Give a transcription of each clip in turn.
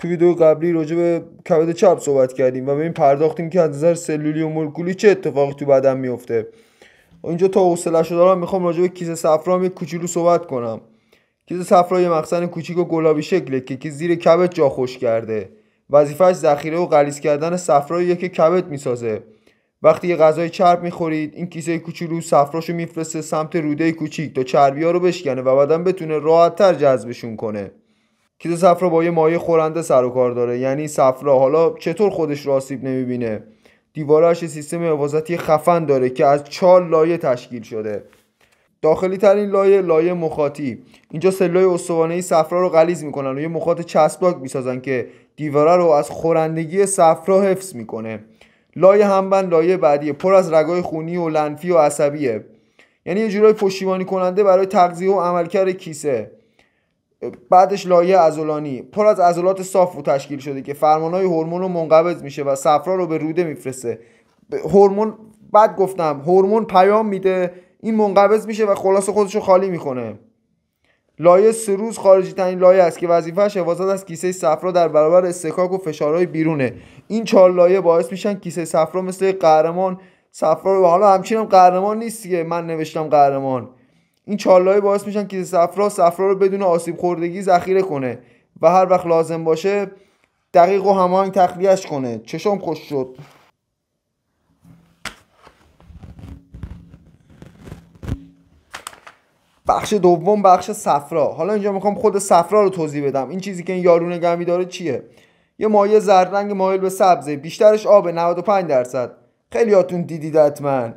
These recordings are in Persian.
تو ویدیو قبلی راجع به کبد چپ صحبت کردیم و به این پرداختیم که از نظر سلولی و مولکولی چه اتفاقی تو بدن میفته. اینجا تا حوصله‌شو دارم میخوام راجع به کیسه صفرا یک کوچولو صحبت کنم. کیسه صفرا یه مخزن کوچیک و گلابی شکله که زیر کبد جا خوش کرده. وظیفه‌اش ذخیره و غلیظ کردن صفراییه که کبد میسازه. وقتی یه غذای چرب میخورید، این کیسه کوچولو صفراشو میفرسته سمت روده کوچیک تا چربی‌ها رو بشکنه و بعدن بتونه راحت‌تر جذبشون کنه. کیسه صفرا با یه مایع خورنده سر و کار داره، یعنی صفرا حالا چطور خودش رو آسیب نمیبینه. دیوارش سیستم حفاظتی خفن داره که از 4 لایه تشکیل شده. داخلی ترین لایه مخاطی. اینجا سلولای استوانه‌ای صفرا رو غلیظ میکنن و یه مخاط چسبناک میسازن که دیواره رو از خورندگی صفرا حفظ میکنه. لایه همبند لایه بعدیه، پر از رگای خونی و لنفی و عصبیه، یعنی یه جورای پشتیبانی کننده برای تغذیه و عملکرد کیسه. بعدش لایه عضلانی، پر از عضلات صاف و تشکیل شده که فرمانهای هورمون رو منقبض میشه و صفرا رو به روده میفرسته. هورمون بعد گفتم هورمون پیام میده، این منقبض میشه و خلاص خودش رو خالی میکنه. لایه سروز خارجی ترین لایه است که وظیفه‌اش حفاظت از کیسه صفرا در برابر اصطکاک و فشارهای بیرونه. این 4 لایه باعث میشن کیسه صفرا مثل قهرمان صفرا رو، حالا همچین هم قهرمان نیست که من نوشتم قهرمان، این 4 لایه باعث میشن کیسه صفرا رو بدون آسیب خوردگی ذخیره کنه و هر وقت لازم باشه دقیق و هماهنگ تخلیه‌اش کنه. چشم خوش شد. بخش دوم، بخش صفرا. حالا اینجا میخوام خود صفرا رو توضیح بدم. این چیزی که این یارو نگه می‌داره چیه؟ یه مایع زرد رنگ مایل به سبزه، بیشترش آبه، 95%. خیلیاتون دیدید حتما.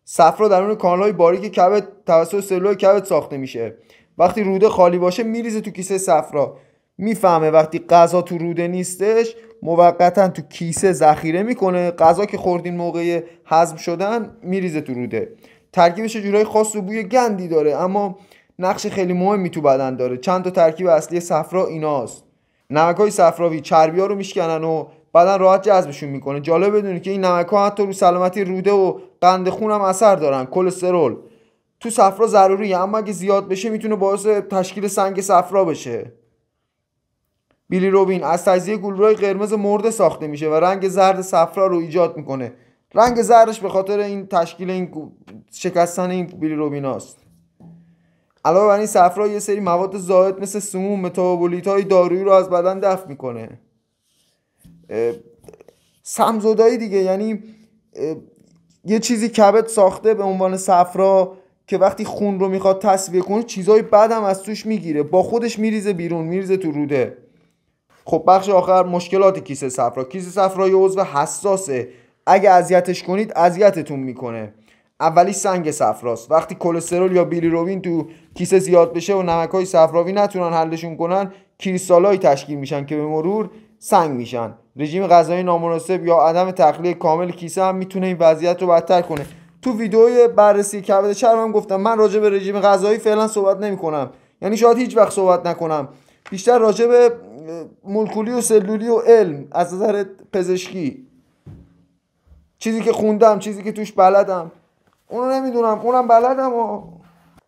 صفرا درون کانال‌های باریک کبد توسط سلول‌های کبد ساخته میشه. وقتی روده خالی باشه میریزه تو کیسه صفرا. میفهمه وقتی غذا تو روده نیستش موقتا تو کیسه ذخیره میکنه، غذا که خوردین موقع هضم شدن میریزه تو روده. ترکیبش جورای خاص و بوی گندی داره، اما نقش خیلی مهمی تو بدن داره. چند تا ترکیب اصلی صفرا ایناست. نمک‌های صفراوی چربی‌ها رو میشکنن و بدن راحت جذبشون میکنه. جالب بدونید که این نمک‌ها حتی رو سلامتی روده و قند خون هم اثر دارن. کلسترول تو صفرا ضروریه، اما اگه زیاد بشه میتونه باعث تشکیل سنگ صفرا بشه. بیلیروبین از تجزیه گلوله‌های قرمز مرده ساخته میشه و رنگ زرد صفرا رو ایجاد میکنه. رنگ زردش به خاطر این تشکیل این شکستن این بیلیروبیناست. علاوه بر این صفرا یه سری مواد زائد مثل سموم، متابولیت‌های دارویی رو از بدن دفع میکنه. سمزدایی دیگه، یعنی یه چیزی کبد ساخته به عنوان صفرا که وقتی خون رو میخواد تصفیه کنه چیزای بد هم از توش میگیره، با خودش میریزه بیرون، میریزه تو روده. خب بخش آخر، مشکلات کیسه صفرا. کیسه صفرا یه عضو حساسه، اگه اذیتش کنید اذیتتون میکنه. اولی سنگ صفراست. وقتی کلسترول یا بیلیروبین تو کیسه زیاد بشه و نمک‌های صفراوی نتونن حلشون کنن، کریستال‌های تشکیل میشن که به مرور سنگ میشن. رژیم غذایی نامناسب یا عدم تخلیه کامل کیسه هم میتونه این وضعیت رو بدتر کنه. تو ویدیوی بررسی کبد چرم هم گفتم من راجع به رژیم غذایی فعلا صحبت نمی‌کنم، یعنی شاید هیچ وقت صحبت نکنم. بیشتر راجع به مولکولی و سلولی و علم از نظر پزشکی، چیزی که خوندم، چیزی که توش بلدم، اونو نمیدونم، اونم بلدم. و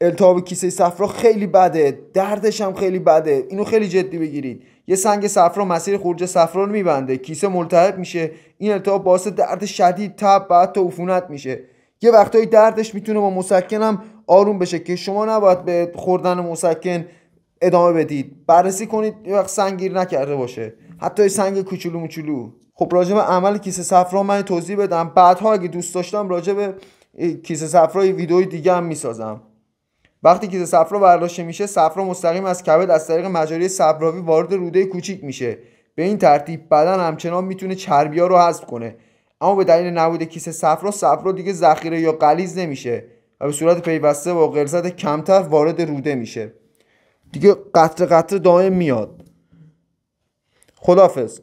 التهاب کیسه صفرا خیلی بده، دردش هم خیلی بده، اینو خیلی جدی بگیرید. یه سنگ صفرا مسیر خروج صفرا رو میبنده، کیسه ملتهب میشه، این التهاب باعث درد شدید، تب، بعد تا عفونت میشه. یه وقتایی دردش میتونه با مسکن هم آروم بشه که شما نباید به خوردن مسکن ادامه بدید. بررسی کنید یه وقت سنگ گیر نکرده باشه، حتی سنگ کوچولو موچولو. خب راجع به عمل کیسه صفرا من توضیح بدم، بعدها اگه دوست داشتم راجع به کیسه صفرا یه ویدیوی دیگه هم میسازم. وقتی کیسه صفرا برداشته میشه، صفرا مستقیم از کبد از طریق مجاری صفراوی وارد روده کوچیک میشه. به این ترتیب بدن همچنان میتونه چربی‌ها رو حذف کنه، اما به دلیل نبود کیسه صفرا دیگه ذخیره یا غلیظ نمیشه و به صورت پیوسته با غلظت کمتر وارد روده میشه. دیگه قطره قطره دائم میاد. خداحافظ.